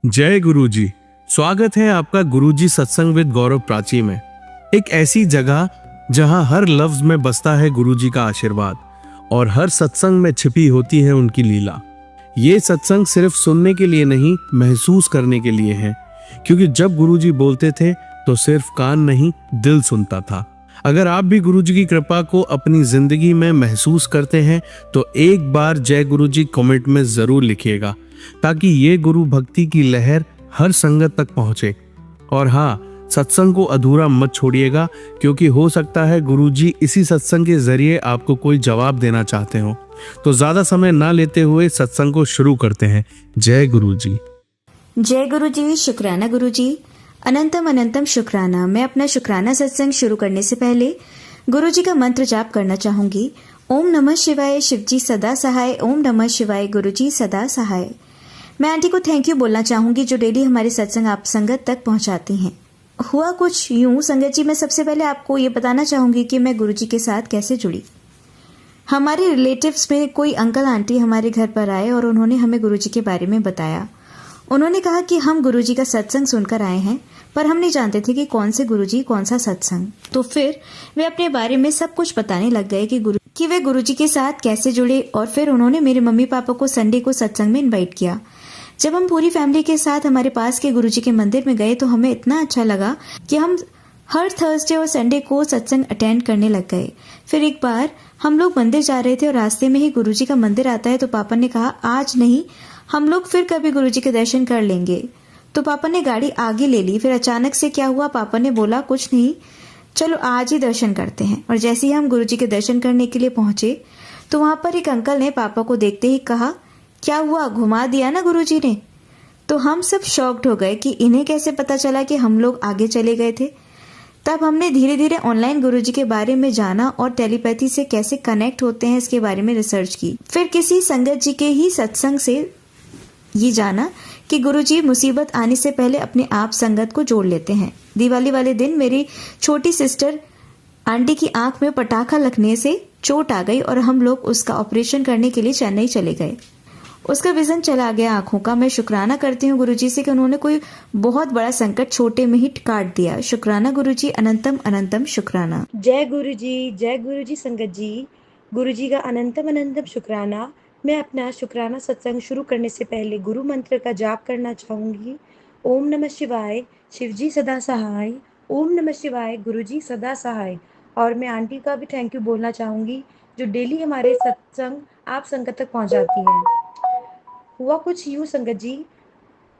जय गुरुजी। स्वागत है आपका गुरुजी सत्संग विद गौरव प्राची में। एक ऐसी जगह जहां हर लफ्ज में बसता है गुरुजी का आशीर्वाद और हर सत्संग में छिपी होती है उनकी लीला। ये सत्संग सिर्फ सुनने के लिए नहीं, महसूस करने के लिए है, क्योंकि जब गुरुजी बोलते थे तो सिर्फ कान नहीं, दिल सुनता था। अगर आप भी गुरुजी की कृपा को अपनी जिंदगी में महसूस करते हैं तो एक बार जय गुरुजी कमेंट में जरूर लिखिएगा, ताकि ये गुरु भक्ति की लहर हर संगत तक पहुंचे। और हाँ, सत्संग को अधूरा मत छोड़िएगा, क्योंकि हो सकता है गुरुजी इसी सत्संग के जरिए आपको कोई जवाब देना चाहते हो। तो ज्यादा समय ना लेते हुए सत्संग को शुरू करते हैं। जय गुरुजी। जय गुरुजी। शुक्राना गुरुजी। अनंतम अनंतम शुक्राना। मैं अपना शुक्राना सत्संग शुरू करने से पहले गुरुजी का मंत्र जाप करना चाहूंगी। ओम नमः शिवाय, शिवजी सदा सहाय। ओम नमः शिवाय, गुरुजी सदा सहाय। मैं आंटी को थैंक यू बोलना चाहूंगी, जो डेली हमारे सत्संग आप संगत तक पहुंचाती हैं। हुआ कुछ यूं संगत जी, मैं सबसे पहले आपको ये बताना चाहूंगी कि मैं गुरुजी के साथ कैसे जुड़ी। हमारे रिलेटिव्स में कोई अंकल आंटी हमारे घर पर आए और उन्होंने हमें गुरुजी के बारे में बताया। उन्होंने कहा कि हम गुरुजी का सत्संग सुनकर आए हैं, पर हम नहीं जानते थे कि कौन से गुरुजी, कौन सा सत्संग। तो फिर वे अपने बारे में सब कुछ बताने लग गए कि वे गुरुजी के साथ कैसे जुड़े। और फिर उन्होंने मेरे मम्मी पापा को संडे को सत्संग में इनवाइट किया। जब हम पूरी फैमिली के साथ हमारे पास के गुरुजी के मंदिर में गए तो हमें इतना अच्छा लगा कि हम हर थर्सडे और संडे को सत्संग अटेंड करने लग गए। फिर एक बार हम लोग मंदिर जा रहे थे और रास्ते में ही गुरुजी का मंदिर आता है, तो पापा ने कहा आज नहीं, हम लोग फिर कभी गुरुजी के दर्शन कर लेंगे। तो पापा ने गाड़ी आगे ले ली। फिर अचानक से क्या हुआ, पापा ने बोला कुछ नहीं, चलो आज ही दर्शन करते हैं। और जैसे ही हम गुरुजी के दर्शन करने के लिए पहुंचे तो वहां पर एक अंकल ने पापा को देखते ही कहा, क्या हुआ, घुमा दिया ना गुरुजी ने। तो हम सब शॉक्ड हो गए कि इन्हें कैसे पता चला कि हम लोग आगे चले गए थे। तब हमने धीरे धीरे ऑनलाइन गुरुजी के बारे में जाना और टेलीपैथी से कैसे कनेक्ट होते हैं इसके बारे में रिसर्च की। फिर किसी संगत जी के ही सत्संग से ये जाना कि गुरुजी मुसीबत आने से पहले अपने आप संगत को जोड़ लेते हैं। दिवाली वाले दिन मेरी छोटी सिस्टर आंटी की आंख में पटाखा लगने से चोट आ गई और हम लोग उसका ऑपरेशन करने के लिए चेन्नई चले गए। उसका विजन चला गया आंखों का। मैं शुक्राना करती हूँ गुरुजी से कि उन्होंने कोई बहुत बड़ा संकट छोटे में ही काट दिया। शुक्राना गुरुजी, अनंतम अनंतम शुक्राना। जय गुरुजी संगत जी। गुरुजी का अनंतम अनंतम शुक्राना। मैं अपना शुक्राना सत्संग शुरू करने से पहले गुरु मंत्र का जाप करना चाहूंगी। ओम नमः शिवाय, शिवजी सदा सहाय। ओम नमः शिवाय, गुरुजी सदा सहाय। और मैं आंटी का भी थैंक यू बोलना चाहूंगी, जो डेली हमारे सत्संग आप संगत तक पहुंचाती हैं। हुआ कुछ यूं संगत जी,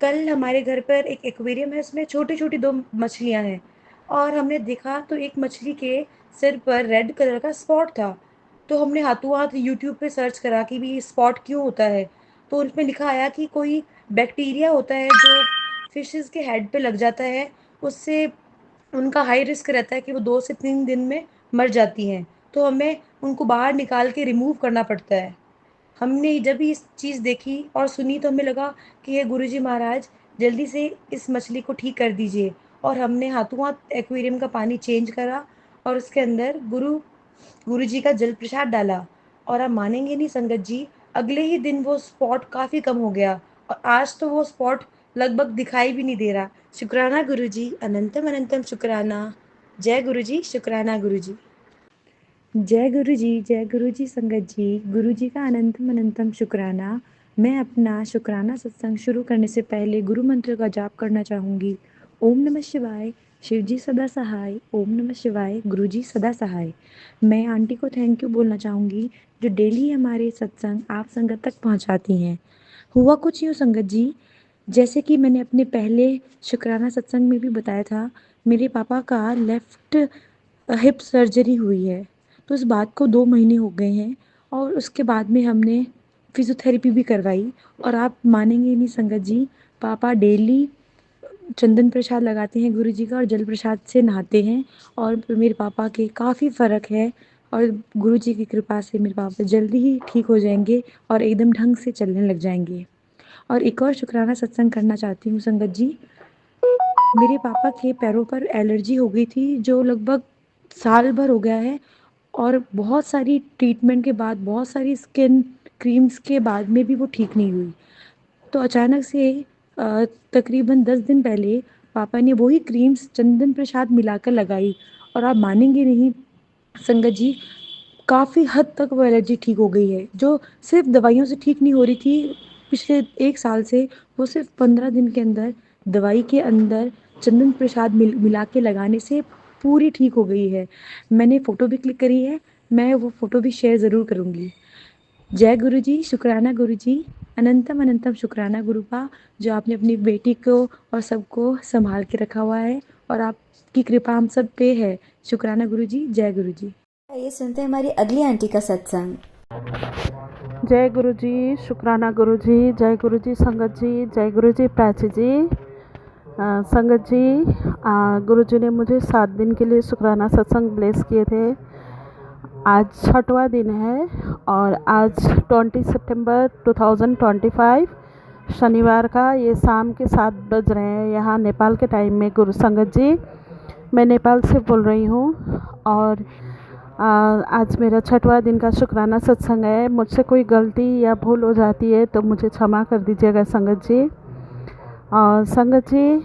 कल हमारे घर पर एक एक्वेरियम है, उसमें छोटी छोटी दो मछलियां हैं और हमने देखा तो एक मछली के सिर पर रेड कलर का स्पॉट था। तो हमने हाथों हाथ यूट्यूब पे सर्च करा कि भी स्पॉट क्यों होता है। तो उसमें लिखा आया कि कोई बैक्टीरिया होता है जो फिशेस के हेड पे लग जाता है, उससे उनका हाई रिस्क रहता है कि वो 2 से 3 दिन में मर जाती हैं। तो हमें उनको बाहर निकाल के रिमूव करना पड़ता है। हमने जब भी इस चीज़ देखी और सुनी तो हमें लगा कि हे गुरुजी महाराज, जल्दी से इस मछली को ठीक कर दीजिए। और हमने हाथों हाथ एक्वेरियम का पानी चेंज करा और उसके अंदर गुरुजी का जल प्रसाद डाला। और आप मानेंगे नहीं संगत जी, अगले ही दिन वो स्पॉट काफ़ी कम हो गया और आज तो वो स्पॉट लगभग दिखाई भी नहीं दे रहा। शुक्राना गुरुजी, अनंतम अनंतम शुक्राना। जय गुरुजी, शुक्राना गुरुजी। जय गुरुजी संगत जी। गुरुजी का अनंतम अनंतम शुक्राना। मैं अपना शुक्राना सत्संग शुरू करने से पहले गुरु मंत्र का जाप करना चाहूँगी। ओम नमः शिवाय, शिवजी सदा सहाय। ओम नमः शिवाय, गुरुजी सदा सहाय। मैं आंटी को थैंक यू बोलना चाहूँगी, जो डेली हमारे सत्संग आप संगत तक पहुँचाती हैं। हुआ कुछ यूँ संगत जी, जैसे कि मैंने अपने पहले शुक्राना सत्संग में भी बताया था, मेरे पापा का लेफ्ट हिप सर्जरी हुई है। तो इस बात को 2 महीने हो गए हैं और उसके बाद में हमने फिजियोथेरेपी भी करवाई। और आप मानेंगे नहीं संगत जी, पापा डेली चंदन प्रसाद लगाते हैं गुरुजी का और जल प्रसाद से नहाते हैं और मेरे पापा के काफ़ी फ़र्क है। और गुरुजी की कृपा से मेरे पापा जल्दी ही ठीक हो जाएंगे और एकदम ढंग से चलने लग जाएंगे। और एक और शुक्राना सत्संग करना चाहती हूँ संगत जी। मेरे पापा के पैरों पर एलर्जी हो गई थी, जो लगभग साल भर हो गया है। और बहुत सारी ट्रीटमेंट के बाद, बहुत सारी स्किन क्रीम्स के बाद में भी वो ठीक नहीं हुई। तो अचानक से तकरीबन 10 दिन पहले पापा ने वही क्रीम्स चंदन प्रसाद मिलाकर लगाई और आप मानेंगे नहीं संगत जी, काफ़ी हद तक वो एलर्जी ठीक हो गई है, जो सिर्फ़ दवाइयों से ठीक नहीं हो रही थी पिछले 1 साल से, वो सिर्फ़ 15 दिन के अंदर दवाई के अंदर चंदन प्रसाद मिला के लगाने से पूरी ठीक हो गई है। मैंने फ़ोटो भी क्लिक करी है, मैं वो फ़ोटो भी शेयर ज़रूर करूँगी। जय गुरुजी, शुक्राना गुरुजी, अनंतम अनंतम शुक्राना गुरु का, जो आपने अपनी बेटी को और सबको सँभाल के रखा हुआ है और आपकी कृपा हम सब पे है। शुक्राना गुरुजी, जय गुरुजी। ये सुनते हैं हमारी अगली आंटी का सत्संग। जय गुरुजी, शुक्राना गुरुजी, जय गुरुजी संगत जी, जय गुरुजी प्राची जी। संगत जी, गुरुजी ने मुझे 7 दिन के लिए शुक्राना सत्संग ब्लेस किए थे। आज 6वां दिन है और आज 20 सितंबर 2025 शनिवार का ये शाम के 7 बज रहे हैं यहाँ नेपाल के टाइम में। गुरु संगत जी, मैं नेपाल से बोल रही हूँ और आज मेरा 6वां दिन का शुक्राना सत्संग है। मुझसे कोई गलती या भूल हो जाती है तो मुझे क्षमा कर दीजिएगा संगत जी। और संगत जी,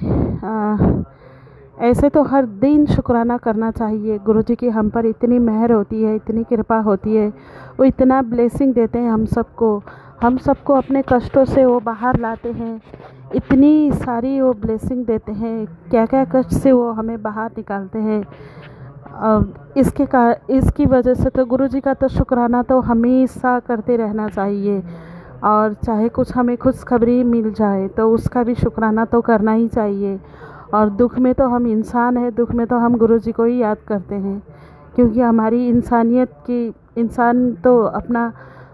ऐसे तो हर दिन शुक्राना करना चाहिए। गुरुजी की हम पर इतनी मेहर होती है, इतनी कृपा होती है, वो इतना ब्लेसिंग देते हैं हम सबको अपने कष्टों से वो बाहर लाते हैं। इतनी सारी वो ब्लेसिंग देते हैं, क्या क्या कष्ट से वो हमें बाहर निकालते हैं। इसकी वजह से तो गुरुजी का तो शुक्राना तो हमेशा करते रहना चाहिए। और चाहे कुछ हमें खुशखबरी मिल जाए तो उसका भी शुक्राना तो करना ही चाहिए। और दुख में तो हम इंसान हैं, दुख में तो हम गुरुजी को ही याद करते हैं, क्योंकि हमारी इंसान तो अपना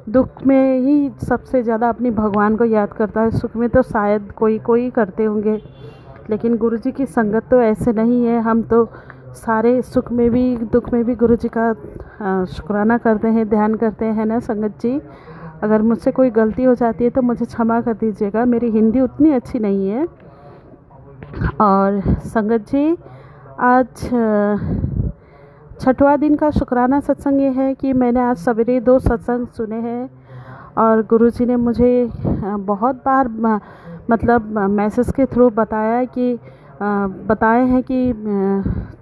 दुख में ही सबसे ज़्यादा अपनी भगवान को याद करता है। सुख में तो शायद कोई करते होंगे, लेकिन गुरुजी की संगत तो ऐसे नहीं है। हम तो सारे सुख में भी दुख में भी गुरुजी का शुक्राना करते हैं, ध्यान करते हैं ना संगत जी। अगर मुझसे कोई गलती हो जाती है तो मुझे क्षमा कर दीजिएगा, मेरी हिंदी उतनी अच्छी नहीं है। और संगत जी, आज 6वां दिन का शुक्राना सत्संग ये है कि मैंने आज सवेरे 2 सत्संग सुने हैं और गुरुजी ने मुझे बहुत बार मतलब मैसेज के थ्रू बताए हैं कि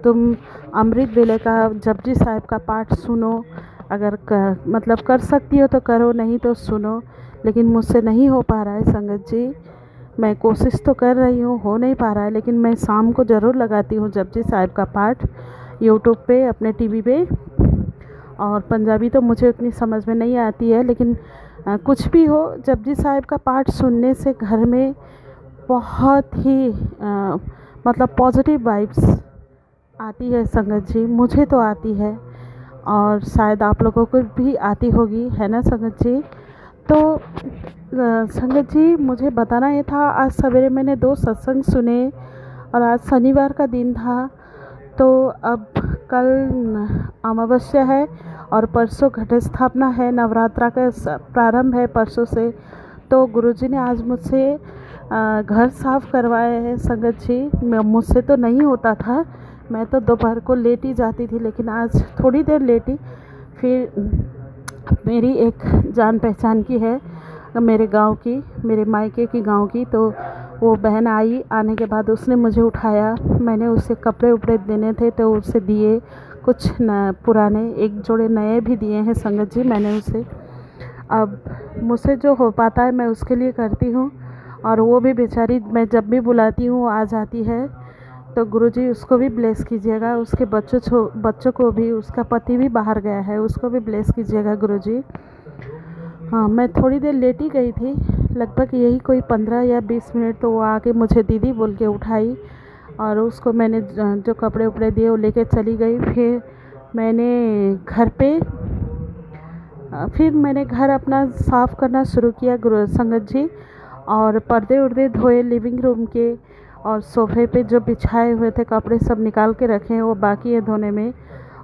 तुम अमृत वेले का जपजी साहिब का पाठ सुनो। अगर कर सकती हो तो करो, नहीं तो सुनो। लेकिन मुझसे नहीं हो पा रहा है संगत जी। मैं कोशिश तो कर रही हूँ, हो नहीं पा रहा है, लेकिन मैं शाम को ज़रूर लगाती हूँ जपजी साहिब का पाठ यूट्यूब पे, अपने टीवी पे। और पंजाबी तो मुझे उतनी समझ में नहीं आती है, लेकिन कुछ भी हो, जपजी साहिब का पाठ सुनने से घर में बहुत ही मतलब पॉजिटिव वाइब्स आती है संगत जी। मुझे तो आती है और शायद आप लोगों को भी आती होगी, है ना संगत जी। तो संगत जी, मुझे बताना ये था, आज सवेरे मैंने 2 सत्संग सुने और आज शनिवार का दिन था। तो अब कल अमावस्या है और परसों घट स्थापना है, नवरात्रा का प्रारंभ है परसों से। तो गुरुजी ने आज मुझसे घर साफ़ करवाए हैं संगत जी। मुझसे तो नहीं होता था, मैं तो दोपहर को लेट ही जाती थी, लेकिन आज थोड़ी देर लेटी। फिर मेरी एक जान पहचान की है, मेरे गांव की, मेरे मायके की गांव की, तो वो बहन आई। आने के बाद उसने मुझे उठाया, मैंने उसे कपड़े उपड़े देने थे तो उसे दिए, कुछ पुराने, एक जोड़े नए भी दिए हैं संगत जी मैंने उसे। अब मुझसे जो हो पाता है मैं उसके लिए करती हूँ, और वो भी बेचारी मैं जब भी बुलाती हूँ वो आ जाती है। तो गुरुजी उसको भी ब्लेस कीजिएगा, उसके बच्चों को भी, उसका पति भी बाहर गया है, उसको भी ब्लेस कीजिएगा गुरुजी। हाँ, मैं थोड़ी देर लेट ही गई थी, लगभग यही कोई 15 या 20 मिनट। तो वो आके मुझे दीदी बोल के उठाई और उसको मैंने जो कपड़े उपड़े दिए वो लेके चली गई। फिर मैंने घर अपना साफ़ करना शुरू किया गुरु संगत जी, और पर्दे उर्दे धोए लिविंग रूम के, और सोफे पे जो बिछाए हुए थे कपड़े सब निकाल के रखे हैं, वो बाकी है धोने में।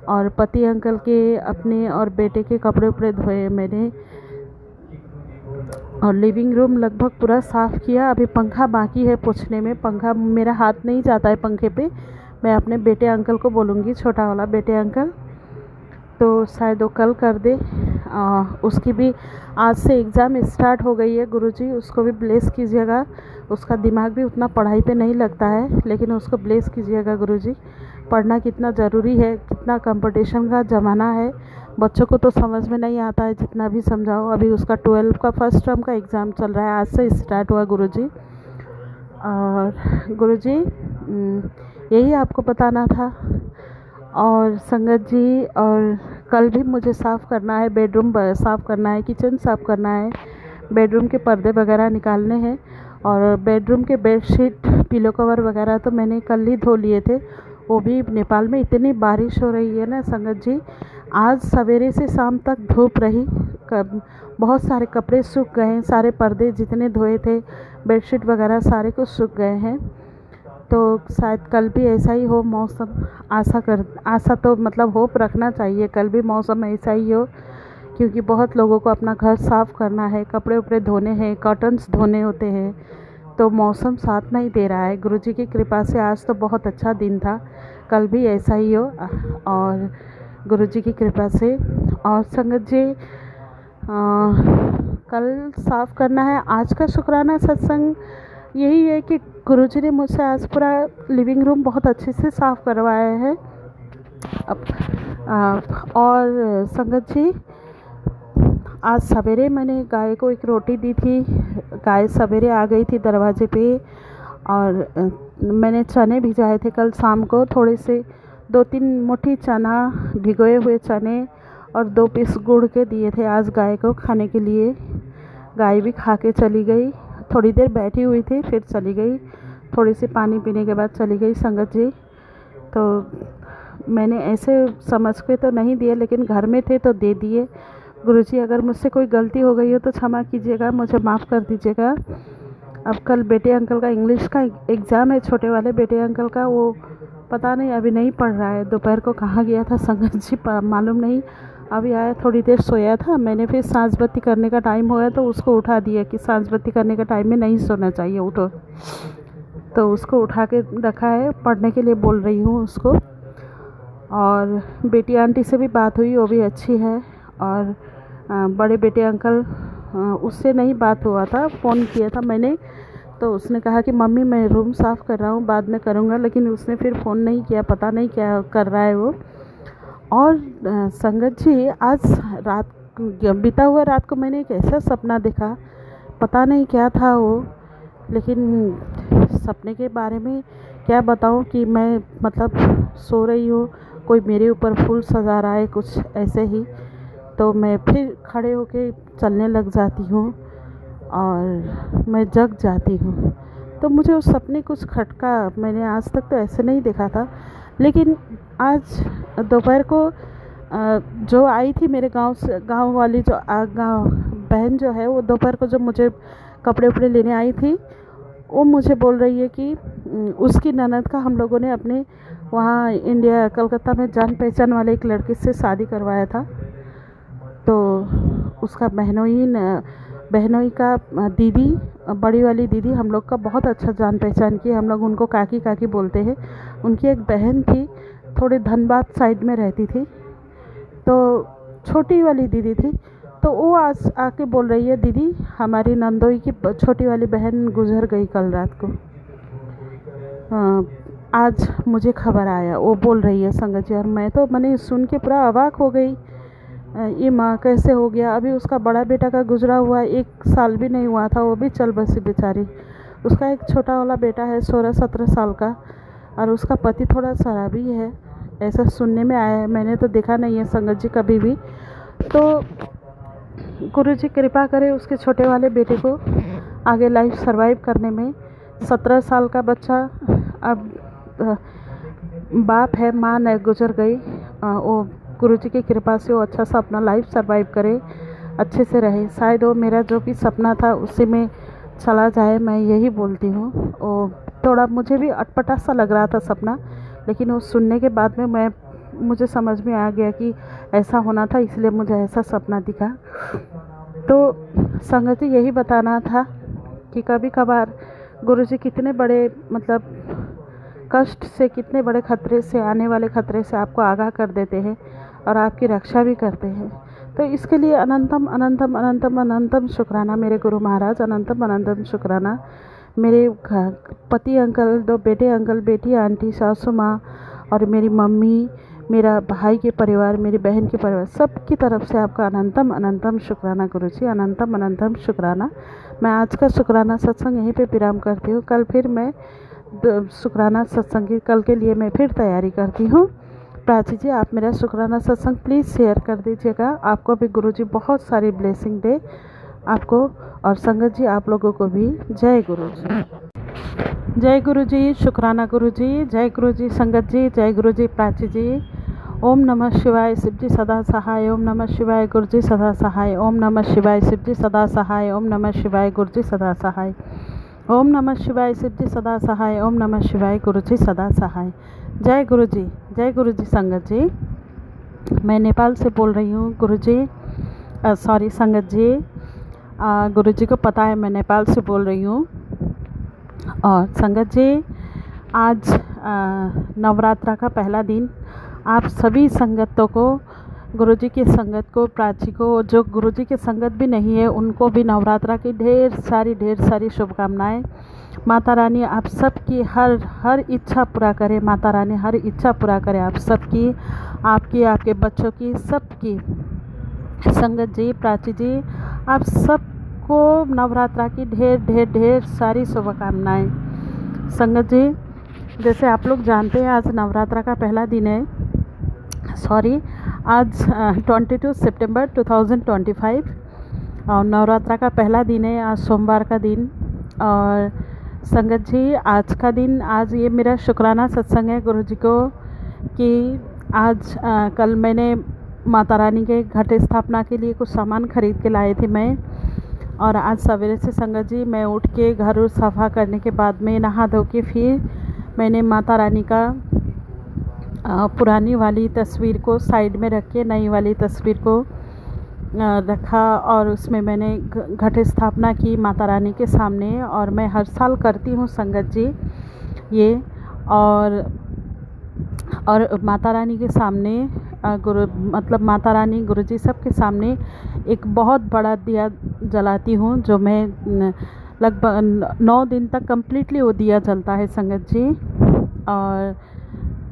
और पति अंकल के, अपने और बेटे के कपड़े उपड़े धोए मैंने, और लिविंग रूम लगभग पूरा साफ़ किया। अभी पंखा बाकी है पोंछने में, पंखा मेरा हाथ नहीं जाता है पंखे पे, मैं अपने बेटे अंकल को बोलूँगी, छोटा वाला बेटे अंकल। तो शायद वो कल कर दे। उसकी भी आज से एग्ज़ाम स्टार्ट हो गई है गुरुजी, उसको भी ब्लेस कीजिएगा। उसका दिमाग भी उतना पढ़ाई पे नहीं लगता है, लेकिन उसको ब्लेस कीजिएगा गुरुजी। पढ़ना कितना ज़रूरी है, कितना कंपटीशन का ज़माना है, बच्चों को तो समझ में नहीं आता है जितना भी समझाओ। अभी उसका 12 का फर्स्ट टर्म का एग्ज़ाम चल रहा है, आज से स्टार्ट हुआ गुरुजी। और गुरुजी यही आपको बताना था। और संगत जी, और कल भी मुझे साफ़ करना है, बेडरूम साफ़ करना है, किचन साफ़ करना है, बेडरूम के पर्दे वगैरह निकालने हैं। और बेडरूम के बेडशीट, पिलो कवर वगैरह तो मैंने कल ही धो लिए थे। वो भी नेपाल में इतनी बारिश हो रही है ना संगत जी, आज सवेरे से शाम तक धूप रही। बहुत सारे कपड़े सूख गए हैं, सारे पर्दे जितने धोए थे, बेडशीट वगैरह सारे कुछ सूख गए हैं। तो शायद कल भी ऐसा ही हो मौसम, आशा तो मतलब होप रखना चाहिए कल भी मौसम ऐसा ही हो, क्योंकि बहुत लोगों को अपना घर साफ़ करना है, कपड़े उपड़े धोने हैं, कर्टन्स धोने होते हैं। तो मौसम साथ नहीं दे रहा है। गुरुजी की कृपा से आज तो बहुत अच्छा दिन था, कल भी ऐसा ही हो और गुरुजी की कृपा से। और संगत जी, कल साफ़ करना है। आज का शुक्राना सत्संग यही है कि गुरुजी ने मुझसे आज पूरा लिविंग रूम बहुत अच्छे से साफ़ करवाया है। और संगत जी, आज सवेरे मैंने गाय को एक रोटी दी थी। गाय सवेरे आ गई थी दरवाजे पे, और मैंने चने भिजाए थे कल शाम को, थोड़े से 2-3 मुट्ठी चना, भिगोए हुए चने और 2 पीस गुड़ के दिए थे आज गाय को खाने के लिए। गाय भी खा के चली गई, थोड़ी देर बैठी हुई थी फिर चली गई, थोड़ी सी पानी पीने के बाद चली गई संगत जी। तो मैंने ऐसे समझ के तो नहीं दिए, लेकिन घर में थे तो दे दिए। गुरुजी, अगर मुझसे कोई गलती हो गई हो तो क्षमा कीजिएगा, मुझे माफ़ कर दीजिएगा। अब कल बेटे अंकल का इंग्लिश का एग्ज़ाम है, छोटे वाले बेटे अंकल का। वो पता नहीं अभी नहीं पढ़ रहा है, दोपहर को कहाँ गया था संगत जी मालूम नहीं। अभी आया, थोड़ी देर सोया था, मैंने फिर सांझ बत्ती करने का टाइम होया तो उसको उठा दिया कि सांझ बत्ती करने का टाइम में नहीं सोना चाहिए, उठो। तो उसको उठा के रखा है, पढ़ने के लिए बोल रही हूँ उसको। और बेटी आंटी से भी बात हुई, वो भी अच्छी है। और बड़े बेटे अंकल, उससे नहीं बात हुआ था, फ़ोन किया था मैंने, तो उसने कहा कि मम्मी मैं रूम साफ़ कर रहा हूँ, बाद में करूँगा, लेकिन उसने फिर फ़ोन नहीं किया, पता नहीं क्या कर रहा है वो। और संगत जी, आज रात बीता हुआ रात को मैंने एक ऐसा सपना देखा, पता नहीं क्या था वो, लेकिन सपने के बारे में क्या बताऊँ कि मैं मतलब सो रही हूँ, कोई मेरे ऊपर फूल सजा रहा है, कुछ ऐसे ही। तो मैं फिर खड़े होके चलने लग जाती हूँ और मैं जग जाती हूँ। तो मुझे उस सपने कुछ खटका, मैंने आज तक तो ऐसे नहीं देखा था। लेकिन आज दोपहर को जो आई थी मेरे गांव वाली, जो गांव बहन जो है, वो दोपहर को जो मुझे कपड़े उपड़े लेने आई थी, वो मुझे बोल रही है कि उसकी ननद का हम लोगों ने अपने वहाँ इंडिया कलकत्ता में जान पहचान वाले एक लड़के से शादी करवाया था। तो उसका बहनोई का दीदी, बड़ी वाली दीदी हम लोग का बहुत अच्छा जान पहचान की, हम लोग उनको काकी काकी बोलते हैं। उनकी एक बहन थी, थोड़े धनबाद साइड में रहती थी, तो छोटी वाली दीदी थी। तो वो आज आके बोल रही है, दीदी हमारी नंदोई की छोटी वाली बहन गुजर गई कल रात को। आज मुझे खबर आया, वो बोल रही है संगत जी। और मैंने सुन के पूरा अवाक हो गई, ये माँ कैसे हो गया। अभी उसका बड़ा बेटा का गुजरा हुआ 1 साल भी नहीं हुआ था, वो भी चल बसी बेचारी। उसका एक छोटा वाला बेटा है 16-17 साल का, और उसका पति थोड़ा शराबी है, ऐसा सुनने में आया है, मैंने तो देखा नहीं है संगत जी कभी भी। तो गुरुजी कृपा करे उसके छोटे वाले बेटे को आगे लाइफ सरवाइव करने में। 17 साल का बच्चा, अब बाप है, माँ न गुजर गई, वो गुरुजी की कृपा से वो अच्छा सा अपना लाइफ सरवाइव करे, अच्छे से रहे। शायद वो मेरा जो भी सपना था उसी में चला जाए, मैं यही बोलती हूँ। वो थोड़ा मुझे भी अटपटा सा लग रहा था सपना, लेकिन वो सुनने के बाद में मुझे समझ में आ गया कि ऐसा होना था, इसलिए मुझे ऐसा सपना दिखा। तो संगति यही बताना था कि कभी कभार गुरुजी कितने बड़े मतलब कष्ट से, कितने बड़े खतरे से, आने वाले खतरे से आपको आगाह कर देते हैं। और आपकी रक्षा भी करते हैं। तो इसके लिए अनंतम अनंतम अनंतम अनंतम शुक्राना मेरे गुरु महाराज, अनंतम अनंतम शुक्राना मेरे पति अंकल, 2 बेटे अंकल, बेटी आंटी, सासू माँ और मेरी मम्मी, मेरा भाई के परिवार, मेरी बहन के परिवार, सब की तरफ से आपका अनंतम अनंतम शुक्राना गुरुजी, अनंतम अनंतम शुक्राना। मैं आज का शुक्राना सत्संग यहीं पे विराम करती हूँ। कल फिर मैं शुक्राना सत्संग की कल के लिए मैं फिर तैयारी करती हूँ। प्राची जी, आप मेरा शुक्राना सत्संग प्लीज़ शेयर कर दीजिएगा। आपको भी गुरुजी बहुत सारी ब्लेसिंग दे आपको, और संगत जी आप लोगों को भी। जय गुरु जी, जय गुरु जी, शुक्राना गुरु जी, जय गुरु जी संगत जी, जय गुरु जी प्राची जी। ओम नमः शिवाय, शिव जी सदा सहाय। ओम नमः शिवाय, गुरु जी सदा सहाय। ओम नमः शिवाय, शिव जी सदा सहाय। ओम नमः शिवाय, गुरु जी सदा सहाय। ओम नमः शिवाय, शिव जी सदा सहाय। ओम नमः शिवाय, गुरु जी सदा सहाय। जय गुरु जी, जय गुरु जी संगत जी। मैं नेपाल से बोल रही हूँ गुरु जी, सॉरी संगत जी। गुरु जी को पता है मैं नेपाल से बोल रही हूँ। और संगत जी, आज नवरात्रा का पहला दिन आप सभी संगतों को, गुरुजी की संगत को, प्राची को, जो गुरुजी की संगत भी नहीं है उनको भी नवरात्रा की ढेर सारी शुभकामनाएं। माता रानी आप सबकी हर इच्छा पूरा करे। माता रानी हर इच्छा पूरा करे आप सबकी, आपकी, आपके बच्चों की, सबकी। संगत जी, प्राची जी, आप सबको नवरात्रा की ढेर सारी शुभकामनाएं। संगत जी, जैसे आप लोग जानते हैं आज नवरात्रा का पहला दिन है, आज 22 सितंबर 2025 और नवरात्रा का पहला दिन है, आज सोमवार का दिन। और संगत जी, आज का दिन, आज ये मेरा शुक्राना सत्संग है गुरुजी को कि आज कल मैंने माता रानी के घट स्थापना के लिए कुछ सामान खरीद के लाए थे मैं। और आज सवेरे से संगत जी मैं उठ के घर सफ़ा करने के बाद में नहा धो के फिर मैंने माता रानी का पुरानी वाली तस्वीर को साइड में रख के नई वाली तस्वीर को रखा और उसमें मैंने घट स्थापना की माता रानी के सामने। और मैं हर साल करती हूँ संगत जी ये। और माता रानी के सामने मतलब माता रानी, गुरुजी सब के सामने एक बहुत बड़ा दिया जलाती हूँ, जो मैं लगभग 9 दिन तक कम्प्लीटली वो दिया जलता है संगत जी। और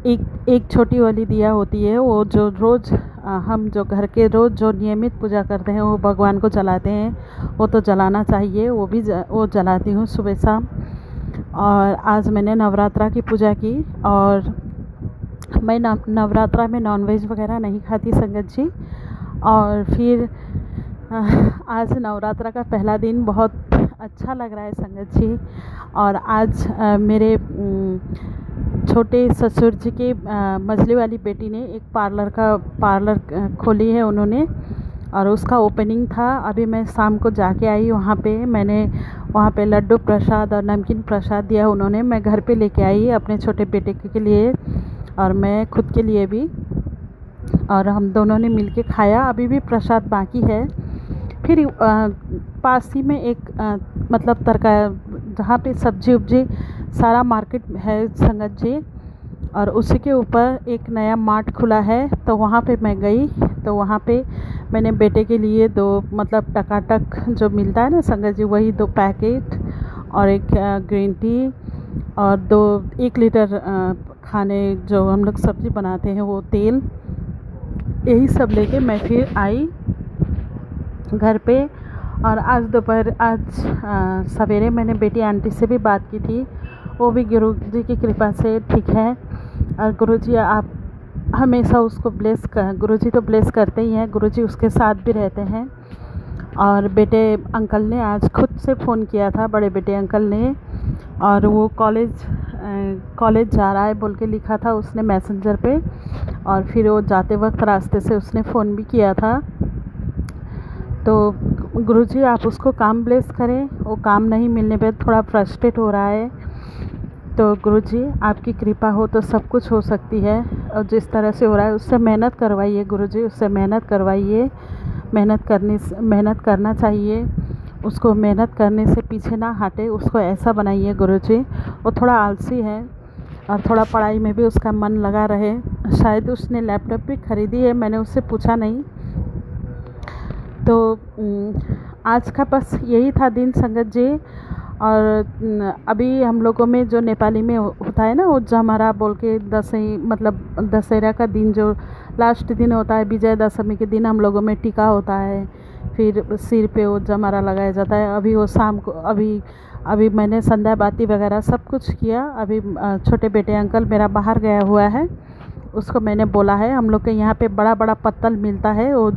एक छोटी वाली दिया होती है, वो जो रोज़ हम जो घर के रोज़ जो नियमित पूजा करते हैं वो भगवान को जलाते हैं, वो तो जलाना चाहिए, वो जलाती हूँ सुबह शाम। और आज मैंने नवरात्रा की पूजा की और मैं नवरात्रा में नॉनवेज वगैरह नहीं खाती संगत जी। और फिर आज नवरात्रा का पहला दिन बहुत अच्छा लग रहा है संगत जी। और आज मेरे छोटे ससुर जी के मझली वाली बेटी ने एक पार्लर खोली है उन्होंने, और उसका ओपनिंग था। अभी मैं शाम को जाके आई वहाँ पे, मैंने वहाँ पे लड्डू प्रसाद और नमकीन प्रसाद दिया उन्होंने। मैं घर पे लेके आई अपने छोटे बेटे के लिए और मैं खुद के लिए भी, और हम दोनों ने मिलके खाया। अभी भी प्रसाद बाकी है। फिर पास ही में एक मतलब जहाँ पे सब्जी उब्जी सारा मार्केट है संगत जी, और उसी के ऊपर एक नया मार्ट खुला है, तो वहाँ पे मैं गई। तो वहाँ पे मैंने बेटे के लिए 2 मतलब टकाटक जो मिलता है ना संगत जी, वही 2 पैकेट और एक ग्रीन टी और 1 लीटर खाने जो हम लोग सब्ज़ी बनाते हैं वो तेल, यही सब लेके मैं फिर आई घर पे। और आज दोपहर सवेरे मैंने बेटी आंटी से भी बात की थी, वो भी गुरु जी की कृपा से ठीक है। और गुरु जी आप हमेशा उसको गुरु जी तो ब्लेस करते ही हैं, गुरु जी उसके साथ भी रहते हैं। और बेटे अंकल ने आज खुद से फ़ोन किया था, बड़े बेटे अंकल ने, और वो कॉलेज जा रहा है बोल के लिखा था उसने मैसेंजर पे। और फिर वो जाते वक्त रास्ते से उसने फ़ोन भी किया था। तो गुरुजी आप उसको काम ब्लेस करें, वो काम नहीं मिलने पे थोड़ा फ्रस्ट्रेट हो रहा है। तो गुरुजी आपकी कृपा हो तो सब कुछ हो सकती है, और जिस तरह से हो रहा है उससे मेहनत करवाइए गुरुजी, उससे मेहनत करवाइए। मेहनत करना चाहिए उसको, मेहनत करने से पीछे ना हटे, उसको ऐसा बनाइए गुरुजी। वो थोड़ा आलसी है, और थोड़ा पढ़ाई में भी उसका मन लगा रहे। शायद उसने लैपटॉप भी ख़रीदी है, मैंने उससे पूछा नहीं। तो आज का बस यही था दिन संगत जी। और अभी हम लोगों में जो नेपाली में होता है ना, वो जमरा बोल के दसवीं मतलब दशहरा का दिन जो लास्ट दिन होता है, विजय दशमी के दिन हम लोगों में टीका होता है, फिर सिर पे वो जमरा लगाया जाता है। अभी वो शाम को अभी मैंने संध्या बाती वगैरह सब कुछ किया। अभी छोटे बेटे अंकल मेरा बाहर गया हुआ है, उसको मैंने बोला है, हम लोग के यहाँ पे बड़ा बड़ा पत्तल मिलता है, वो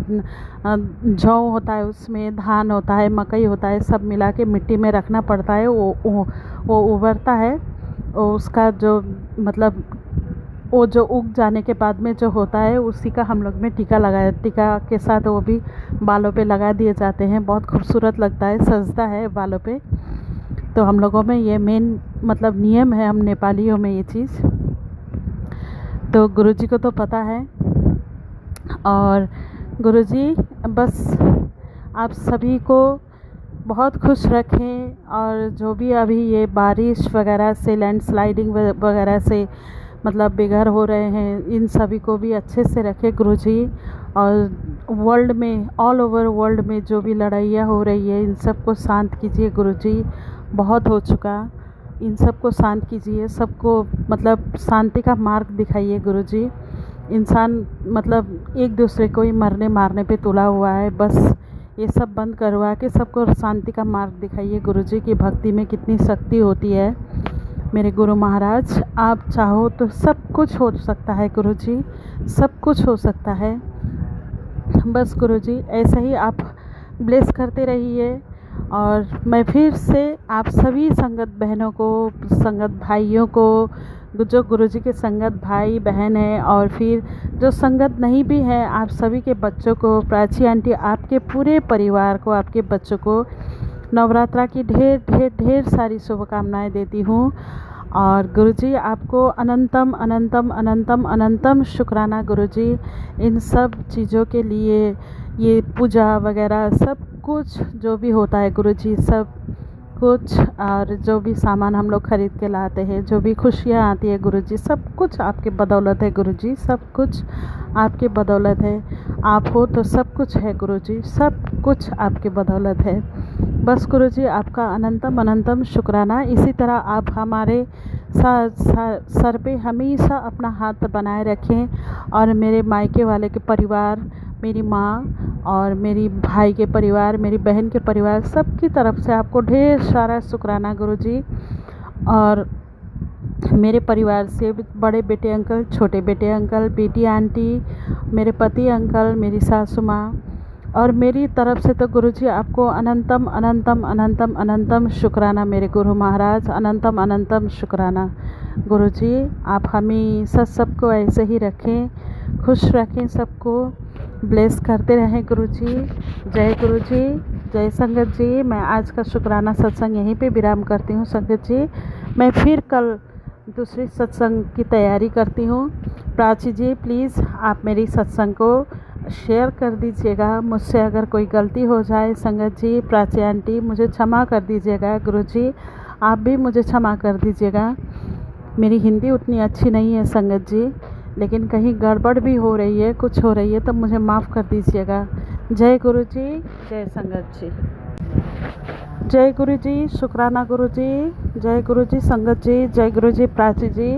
जौ होता है, उसमें धान होता है, मकई होता है, सब मिला के मिट्टी में रखना पड़ता है। वो उबरता है, वो उसका जो मतलब वो जो उग जाने के बाद में जो होता है, उसी का हम लोग में टीका लगाया। टीका के साथ वो भी बालों पे लगा दिए जाते हैं, बहुत खूबसूरत लगता है, सजता है बालों पे। तो हम लोगों में ये मेन मतलब नियम है, हम नेपालियों में ये चीज़। तो गुरुजी को तो पता है। और गुरुजी बस आप सभी को बहुत खुश रखें, और जो भी अभी ये बारिश वगैरह से, लैंडस्लाइडिंग वगैरह से मतलब बेघर हो रहे हैं, इन सभी को भी अच्छे से रखें गुरुजी। और वर्ल्ड में, ऑल ओवर वर्ल्ड में जो भी लड़ाइयाँ हो रही है, इन सब को शांत कीजिए गुरुजी। बहुत हो चुका, इन सब को शांत कीजिए, सबको मतलब शांति का मार्ग दिखाइए गुरुजी। इंसान मतलब एक दूसरे को ही मरने मारने पे तुला हुआ है, बस ये सब बंद करवा के सबको शांति का मार्ग दिखाइए गुरुजी की भक्ति में कितनी शक्ति होती है। मेरे गुरु महाराज, आप चाहो तो सब कुछ हो सकता है गुरुजी, सब कुछ हो सकता है। बस गुरुजी ऐसे ही आप ब्लेस करते रहिए। और मैं फिर से आप सभी संगत बहनों को, संगत भाइयों को, जो गुरुजी के संगत भाई बहन हैं, और फिर जो संगत नहीं भी हैं, आप सभी के बच्चों को, प्राची आंटी आपके पूरे परिवार को, आपके बच्चों को नवरात्रा की ढेर ढेर ढेर सारी शुभकामनाएं देती हूँ। और गुरुजी आपको अनंतम अनंतम अनंतम अनंतम शुक्राना गुरुजी, इन सब चीज़ों के लिए, ये पूजा वगैरह सब कुछ जो भी होता है गुरुजी, सब कुछ, और जो भी सामान हम लोग ख़रीद के लाते हैं, जो भी खुशियाँ आती है गुरुजी, सब कुछ आपके बदौलत है गुरुजी, सब कुछ आपके बदौलत है। आप हो तो सब कुछ है गुरुजी, सब कुछ आपके बदौलत है। बस गुरुजी आपका अनंतम अनंतम शुक्राना। इसी तरह आप हमारे सर पे हमेशा अपना हाथ बनाए रखें। और मेरे मायके वाले के परिवार, मेरी माँ और मेरी भाई के परिवार, मेरी बहन के परिवार, सबकी तरफ से आपको ढेर सारा शुक्राना गुरुजी। और मेरे परिवार से बड़े बेटे अंकल, छोटे बेटे अंकल, बेटी आंटी, मेरे पति अंकल, मेरी सासू माँ, और मेरी तरफ से तो गुरुजी आपको अनंतम अनंतम अनंतम अनंतम शुक्राना मेरे गुरु महाराज, अनंतम अनंतम शुक्राना गुरुजी। आप हमेशा सबको ऐसे ही रखें, खुश रखें, सबको ब्लेस करते रहें गुरुजी। जय गुरुजी, जय संगत जी। मैं आज का शुक्राना सत्संग यहीं पे विराम करती हूँ संगत जी। मैं फिर कल दूसरी सत्संग की तैयारी करती हूँ। प्राची जी प्लीज़ आप मेरी सत्संग को शेयर कर दीजिएगा। मुझसे अगर कोई गलती हो जाए संगत जी, प्राची आंटी मुझे क्षमा कर दीजिएगा। गुरुजी आप भी मुझे क्षमा कर दीजिएगा। मेरी हिंदी उतनी अच्छी नहीं है संगत जी, लेकिन कहीं गड़बड़ भी हो रही है, कुछ हो रही है तो मुझे माफ़ कर दीजिएगा। जय गुरुजी, जय संगत जी। जय गुरुजी, शुक्राना गुरुजी, जय गुरुजी संगत जी, जय गुरुजी प्राची जी।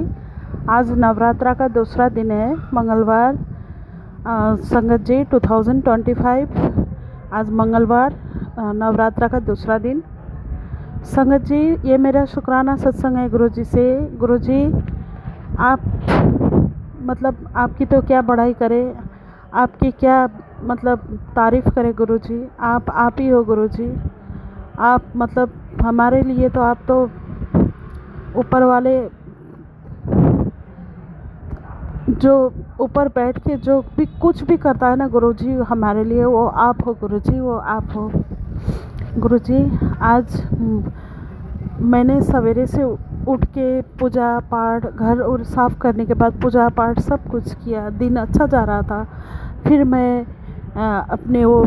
आज नवरात्रा का दूसरा दिन है, मंगलवार संगत जी 2025। आज मंगलवार नवरात्रा का दूसरा दिन। संगत जी ये मेरा शुक्राना सत्संग है गुरुजी से। गुरुजी आप मतलब आपकी तो क्या बड़ाई करें, आपकी क्या मतलब तारीफ़ करें गुरुजी। आप ही हो गुरुजी। आप मतलब हमारे लिए तो, आप तो ऊपर वाले जो ऊपर बैठ के जो भी कुछ भी करता है ना गुरुजी हमारे लिए, वो आप हो गुरुजी, वो आप हो गुरुजी। आज मैंने सवेरे से उठ के पूजा पाठ, घर और साफ़ करने के बाद पूजा पाठ सब कुछ किया, दिन अच्छा जा रहा था। फिर मैं अपने वो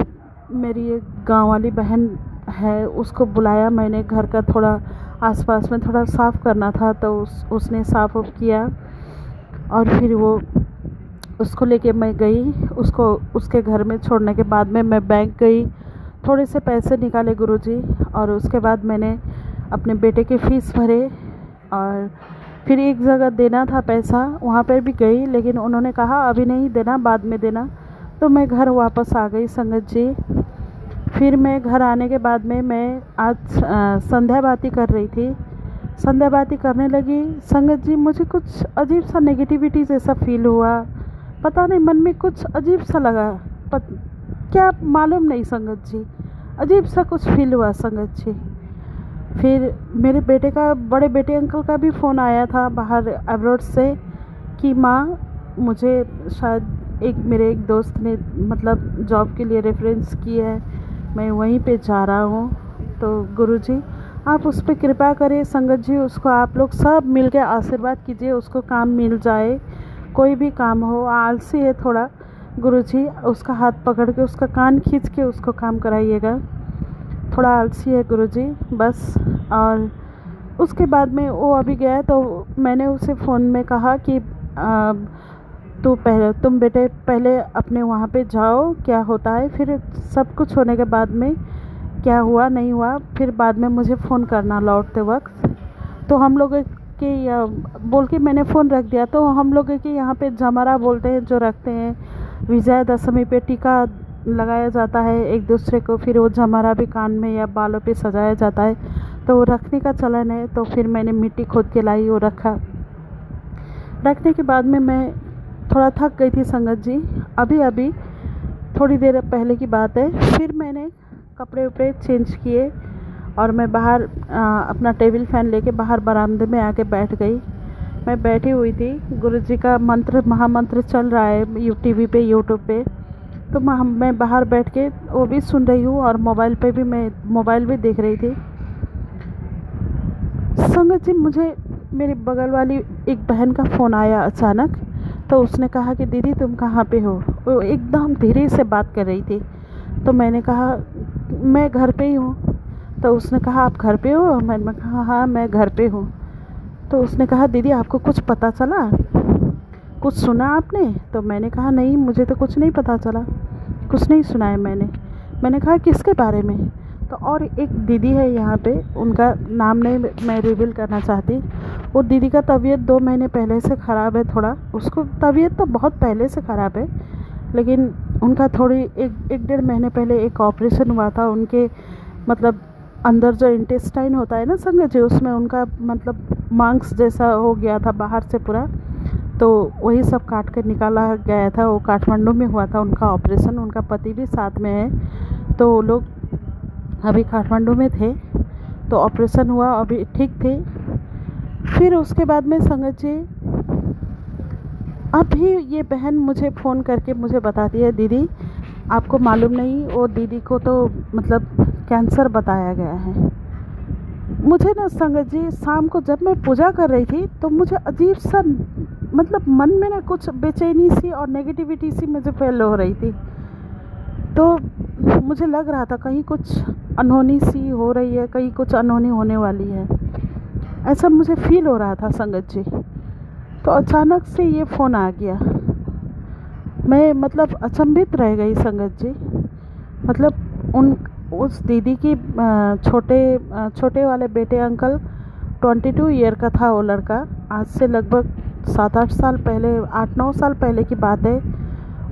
मेरी एक गाँव वाली बहन है उसको बुलाया मैंने, घर का थोड़ा आसपास में थोड़ा साफ़ करना था, तो उसने साफ़ किया। और फिर वो उसको लेके मैं गई, उसको उसके घर में छोड़ने के बाद में मैं बैंक गई, थोड़े से पैसे निकाले गुरुजी, और उसके बाद मैंने अपने बेटे के फ़ीस भरे। और फिर एक जगह देना था पैसा, वहाँ पर भी गई, लेकिन उन्होंने कहा अभी नहीं देना, बाद में देना। तो मैं घर वापस आ गई संगत जी। फिर मैं घर आने के बाद में मैं आज संध्या बाती कर रही थी। संध्या बाती करने लगी संगत जी, मुझे कुछ अजीब सा नेगेटिविटी जैसा फील हुआ। पता नहीं, मन में कुछ अजीब सा लगा, क्या मालूम नहीं संगत जी, अजीब सा कुछ फील हुआ संगत जी। फिर मेरे बेटे का, बड़े बेटे अंकल का भी फ़ोन आया था बाहर अब्रॉड से कि माँ, मुझे शायद मेरे एक दोस्त ने मतलब जॉब के लिए रेफरेंस की है, मैं वहीं पे जा रहा हूँ। तो गुरुजी आप उस पर कृपा करें संगत जी, उसको आप लोग सब मिल के आशीर्वाद कीजिए, उसको काम मिल जाए, कोई भी काम हो। आलसी है थोड़ा गुरुजी, उसका हाथ पकड़ के उसका कान खींच के उसको काम कराइएगा, थोड़ा आलसी है गुरुजी बस। और उसके बाद में वो अभी गया, तो मैंने उसे फ़ोन में कहा कि तुम बेटे पहले अपने वहाँ पे जाओ, क्या होता है, फिर सब कुछ होने के बाद में क्या हुआ नहीं हुआ, फिर बाद में मुझे फ़ोन करना लौटते वक्त। तो हम लोग के बोल के मैंने फ़ोन रख दिया। तो हम लोग के यहाँ पे जमरा बोलते हैं, जो रखते हैं विजयादशमी पे टीका लगाया जाता है एक दूसरे को, फिर वो जमरा भी कान में या बालों पे सजाया जाता है, तो वो रखने का चलन है। तो फिर मैंने मिट्टी खोद के लाई, वो रखा। रखने के बाद में मैं थोड़ा थक गई थी संगत जी, अभी थोड़ी देर पहले की बात है। फिर मैंने कपड़े उपड़े चेंज किए और मैं बाहर अपना टेबल फ़ैन लेके बाहर बरामदे में आके बैठ गई। मैं बैठी हुई थी, गुरुजी का मंत्र, महामंत्र चल रहा है टीवी पे, यूट्यूब पे। तो मैं बाहर बैठ के वो भी सुन रही हूँ और मोबाइल पे भी मैं मोबाइल भी देख रही थी। संगत जी, मुझे मेरे बगल वाली एक बहन का फ़ोन आया अचानक। तो उसने कहा कि दीदी तुम कहाँ पे हो। वो एकदम धीरे से बात कर रही थी। तो मैंने कहा मैं घर पे ही हूँ। तो उसने कहा आप घर पे हो। मैंने कहा हाँ मैं घर पे हूँ। तो उसने कहा दीदी आपको कुछ पता चला, कुछ सुना आपने? तो मैंने कहा नहीं, मुझे तो कुछ नहीं पता चला, कुछ नहीं सुना है मैंने कहा किसके बारे में? तो और एक दीदी है यहाँ पे, उनका नाम नहीं मैं रिवील करना चाहती। वो दीदी का तबीयत 2 महीने पहले से ख़राब है थोड़ा। उसको तबीयत तो बहुत पहले से ख़राब है, लेकिन उनका थोड़ी एक 1.5 महीने पहले एक ऑपरेशन हुआ था। उनके मतलब अंदर जो इंटेस्टाइन होता है ना संगत जी, उसमें उनका मतलब मांस जैसा हो गया था बाहर से पूरा। तो वही सब काट कर निकाला गया था। वो काठमांडू में हुआ था उनका ऑपरेशन। उनका पति भी साथ में है, तो वो लोग अभी काठमांडू में थे। तो ऑपरेशन हुआ, अभी ठीक थे। फिर उसके बाद में संगत जी अभी ये बहन मुझे फ़ोन करके मुझे बताती है दीदी आपको मालूम नहीं, वो दीदी को तो मतलब कैंसर बताया गया है। मुझे ना संगत जी शाम को जब मैं पूजा कर रही थी, तो मुझे अजीब सा मतलब मन में ना कुछ बेचैनी सी और नेगेटिविटी सी मुझे फील हो रही थी। तो मुझे लग रहा था कहीं कुछ अनहोनी सी हो रही है, कहीं कुछ अनहोनी होने वाली है, ऐसा मुझे फील हो रहा था संगत जी। तो अचानक से ये फ़ोन आ गया। मैं मतलब अचंभित रह गई संगत जी। मतलब उस दीदी की छोटे वाले बेटे अंकल 22 ईयर का था वो लड़का। आज से लगभग 7-8 साल पहले, 8-9 साल पहले की बात है।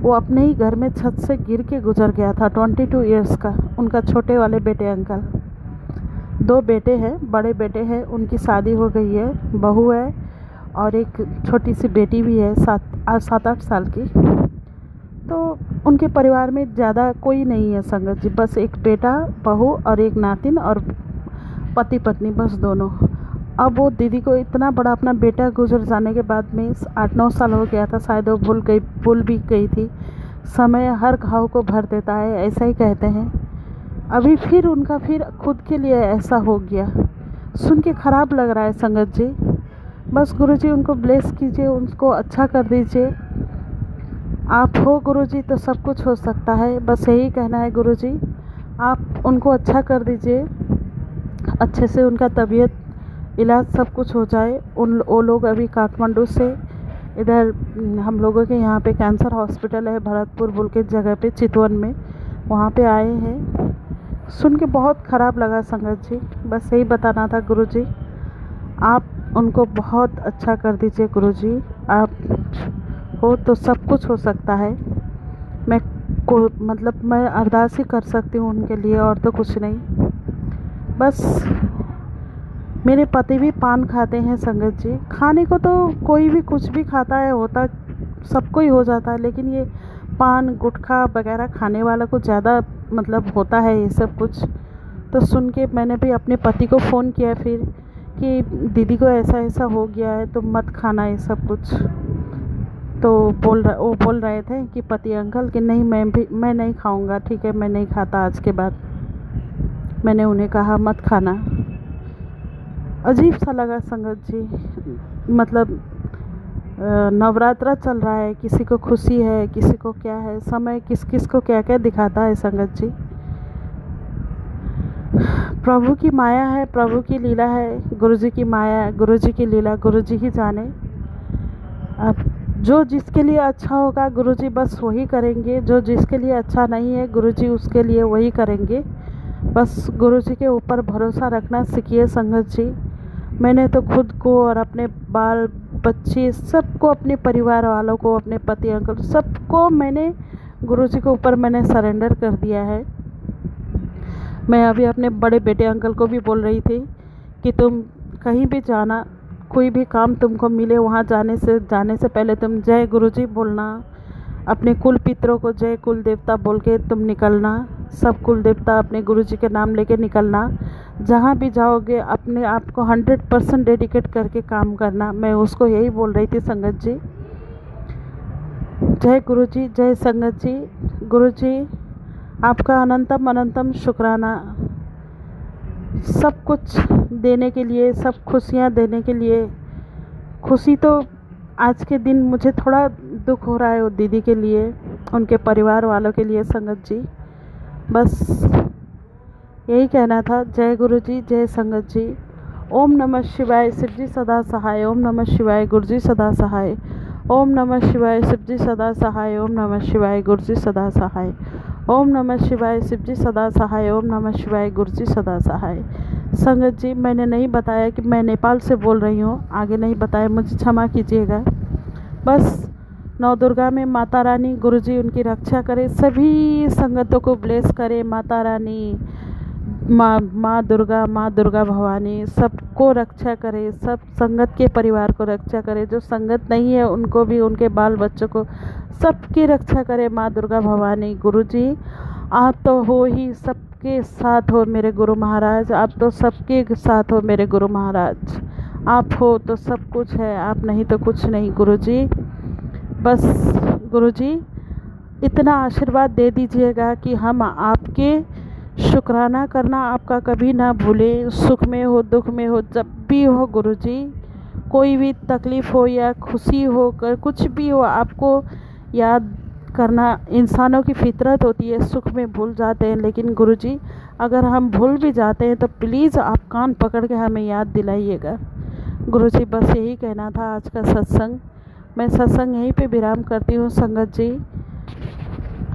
वो अपने ही घर में छत से गिर के गुजर गया था। 22 ईयर्स का उनका छोटे वाले बेटे अंकल। 2 बेटे हैं, बड़े बेटे हैं, उनकी शादी हो गई है, बहू है और एक छोटी सी बेटी भी है 7-8 साल की। तो उनके परिवार में ज़्यादा कोई नहीं है संगत जी, बस एक बेटा, बहू और एक नातिन और पति पत्नी, बस दोनों। अब वो दीदी को इतना बड़ा अपना बेटा गुजर जाने के बाद में 8-9 साल हो गया था, शायद वो भूल भी गई थी। समय हर घाव को भर देता है, ऐसा ही कहते हैं। अभी फिर उनका खुद के लिए ऐसा हो गया, सुन के ख़राब लग रहा है संगत जी। बस गुरुजी उनको ब्लेस कीजिए, उनको अच्छा कर दीजिए। आप हो गुरुजी तो सब कुछ हो सकता है, बस यही कहना है गुरुजी। आप उनको अच्छा कर दीजिए, अच्छे से उनका तबीयत इलाज सब कुछ हो जाए। वो लोग अभी काठमांडू से इधर हम लोगों के यहाँ पे कैंसर हॉस्पिटल है भरतपुर बोल के जगह पे, चितवन में, वहाँ पे आए हैं। सुन के बहुत ख़राब लगा संगत जी। बस यही बताना था गुरुजी, आप उनको बहुत अच्छा कर दीजिए गुरुजी। आप हो तो सब कुछ हो सकता है। मैं मतलब मैं अरदास ही कर सकती हूँ उनके लिए, और तो कुछ नहीं। बस मेरे पति भी पान खाते हैं संगत जी। खाने को तो कोई भी कुछ भी खाता है, होता सबको ही हो जाता है, लेकिन ये पान गुटखा वगैरह खाने वाला को ज़्यादा मतलब होता है ये सब कुछ। तो सुन के मैंने भी अपने पति को फ़ोन किया फिर कि दीदी को ऐसा ऐसा हो गया है तो मत खाना ये सब कुछ। तो वो बोल रहे थे कि पति अंकल कि नहीं, मैं नहीं खाऊंगा, ठीक है मैं नहीं खाता आज के बाद। मैंने उन्हें कहा मत खाना। अजीब सा लगा संगत जी। मतलब नवरात्रा चल रहा है, किसी को खुशी है, किसी को क्या है, समय किस किस को क्या क्या दिखाता है संगत जी। प्रभु की माया है, प्रभु की लीला है, गुरुजी की माया, गुरुजी की लीला गुरुजी ही जाने। अब जो जिसके लिए अच्छा होगा गुरुजी बस वही करेंगे, जो जिसके लिए अच्छा नहीं है गुरुजी उसके लिए वही करेंगे। बस गुरुजी के ऊपर भरोसा रखना सीखिए संगत जी। मैंने तो खुद को और अपने बाल बच्चे सबको, अपने परिवार वालों को, अपने पति अंकल सबको मैंने गुरुजी के ऊपर मैंने सरेंडर कर दिया है। मैं अभी अपने बड़े बेटे अंकल को भी बोल रही थी कि तुम कहीं भी जाना, कोई भी काम तुमको मिले, वहाँ जाने से पहले तुम जय गुरुजी बोलना, अपने कुल पितरों को जय कुल देवता बोल के तुम निकलना। सब कुल देवता अपने गुरुजी के नाम लेके निकलना। जहाँ भी जाओगे अपने आप को 100% डेडिकेट करके काम करना। मैं उसको यही बोल रही थी संगत जी। जय गुरुजी, जय संगत जी। गुरुजी आपका अनंतम अनंतम शुक्राना, सब कुछ देने के लिए, सब खुशियाँ देने के लिए। खुशी तो आज के दिन मुझे थोड़ा दुख हो रहा है वो दीदी के लिए, उनके परिवार वालों के लिए संगत जी। बस यही कहना था। जय गुरुजी, जय संगत जी। ओम नमः शिवाय, शिव जी सदा सहाय। ओम नमः शिवाय, गुरुजी सदा सहाय। ओम नमः शिवाय, शिव जी सदा सहाय। ओम नमः शिवाय, गुरुजी सदा सहाय। ओम नमः शिवाय, शिव जी सदा सहाय। ओम नमः शिवाय, गुरुजी सदा सहाय। संगत जी मैंने नहीं बताया कि मैं नेपाल से बोल रही हूँ, आगे नहीं बताया, मुझे क्षमा कीजिएगा। बस नौ दुर्गा में माता रानी गुरुजी उनकी रक्षा करे, सभी संगतों को ब्लेस करे। माता रानी, माँ दुर्गा भवानी सबको रक्षा करे, सब संगत के परिवार को रक्षा करे, जो संगत नहीं है उनको भी, उनके बाल बच्चों को सबकी रक्षा करे माँ दुर्गा भवानी। गुरुजी आप तो हो ही, सबके साथ हो मेरे गुरु महाराज, आप तो सबके साथ हो मेरे गुरु महाराज। आप हो तो सब कुछ है, आप नहीं तो कुछ नहीं गुरुजी। बस गुरुजी इतना आशीर्वाद दे दीजिएगा कि हम आपके शुक्राना करना आपका कभी ना भूलें। सुख में हो, दुख में हो, जब भी हो गुरुजी, कोई भी तकलीफ़ हो या खुशी हो, कुछ भी हो, आपको याद करना इंसानों की फितरत होती है। सुख में भूल जाते हैं, लेकिन गुरुजी अगर हम भूल भी जाते हैं तो प्लीज़ आप कान पकड़ के हमें याद दिलाइएगा गुरुजी। बस यही कहना था आज का सत्संग। मैं सत्संग यहीं पे विराम करती हूँ संगत जी।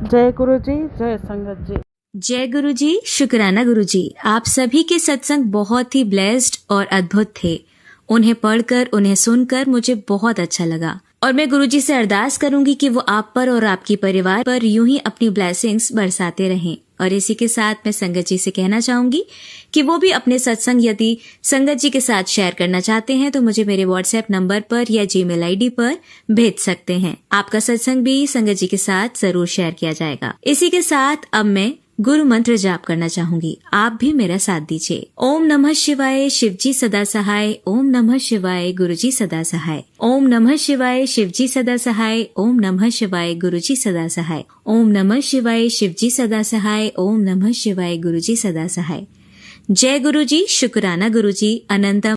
जय गुरुजी, जय संगत जी। जय गुरुजी, शुक्राना गुरुजी। आप सभी के सत्संग बहुत ही ब्लेस्ड और अद्भुत थे। उन्हें पढ़कर, उन्हें सुनकर मुझे बहुत अच्छा लगा, और मैं गुरुजी से अरदास करूंगी कि वो आप पर और आपकी परिवार पर यूं ही अपनी ब्लेसिंग्स बरसाते रहें। और इसी के साथ मैं संगत जी से कहना चाहूंगी कि वो भी अपने सत्संग यदि संगत जी के साथ शेयर करना चाहते हैं तो मुझे मेरे व्हाट्सएप नंबर पर या जीमेल आईडी पर भेज सकते हैं। आपका सत्संग भी संगत जी के साथ जरूर शेयर किया जाएगा। इसी के साथ अब मैं गुरु मंत्र जाप करना चाहूंगी, आप भी मेरा साथ दीजिए। ओम नमः शिवाय, शिव जी सदा सहाय। ओम नमः शिवाय, गुरुजी सदा सहाय। ओम नमः शिवाय, शिव जी सदा सहाय। ओम नमः शिवाय, गुरुजी सदा सहाय। ओम नमः शिवाय, शिव जी सदा सहाय। ओम नमः शिवाय, गुरुजी सदा सहाय। जय गुरुजी, शुक्राना गुरुजी, अनंतम